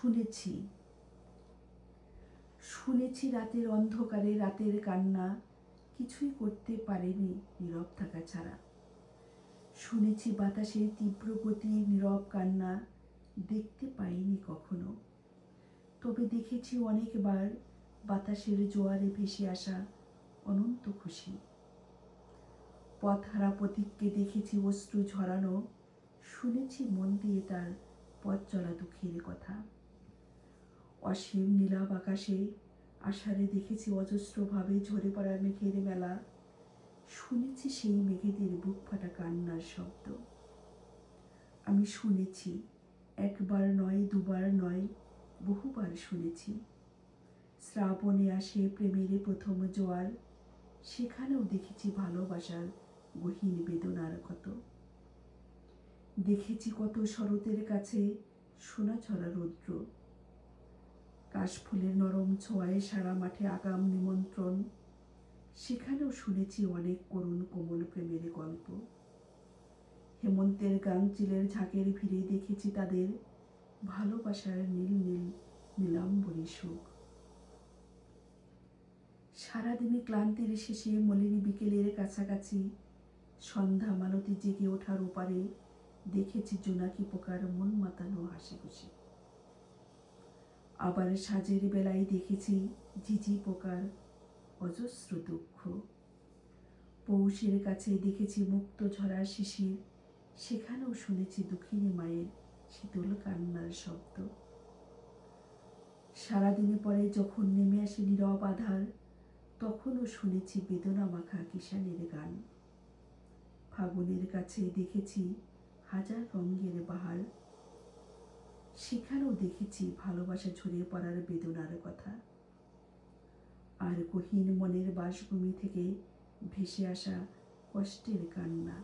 শুনেছি শুনেছি রাতের অন্ধকারে রাতের কান্না কিছুই করতে পারেনি নীরব থাকা ছাড়া। শুনেছি বাতাসের তীব্র গতি নীরব কান্না দেখতে পাইনি কখনো, তবে দেখেছি অনেকবার বাতাসের জোয়ারে ভেসে আসা অনন্ত খুশি। পথহারা পথিককে দেখেছি অশ্রু ঝরানো, শুনেছি মন দিয়ে তার পথ চলা দুঃখের কথা। অসীম নীলাভ আকাশে আষাঢ়ে দেখেছি অজস্রভাবে ঝরে পড়া মেঘের মেলা, শুনেছি সেই মেঘেদের বুক ফাটা কান্নার শব্দ। আমি শুনেছি, একবার নয় দুবার নয় বহুবার শুনেছি। শ্রাবণে আসে প্রেমের প্রথম জোয়ার, সেখানেও দেখেছি ভালোবাসার গহীন বেদনার ক্ষত। দেখেছি কত শরতের কাছে সোনা ছড়া রৌদ্র, কাশফুলের নরম ছোঁয়ায় সারা মাঠে আগাম নিমন্ত্রণ, সেখানেও শুনেছি অনেক করুণ কোমল প্রেমের গল্প। হেমন্তের গাংচিলের ঝাঁকের ভিড়ে দেখেছি তাদের ভালোবাসার নীল নীল নীলাম্বরী সুখ। সারাদিনে ক্লান্তির শেষে মলিনী বিকেলের কাছাকাছি সন্ধ্যা মালতী জেগে ওঠার ওপারে দেখেছি জোনাকি পোকার মন মাতানো হাসি খুশি। আবার সাজের বেলায় দেখেছি ঝিঝি পোকার অজস্র দুঃখ। পৌষের কাছে দেখেছি মুক্ত ঝরা শিশির, সেখানেও শুনেছি দুঃখিনী মায়ের শীতল কান্নার শব্দ। সারাদিনে পরে যখন নেমে আসে নীরব আধার, তখনও শুনেছি বেদনা মাখা কিষানের গান। ফাগুনের কাছে দেখেছি হাজার রঙের বাহার, সেখানেও দেখেছি ভালোবাসা ঝরে পড়ার বেদনার কথা। আর গহীন মনের বাসভূমি থেকে ভেসে আসা কষ্টের কান্না।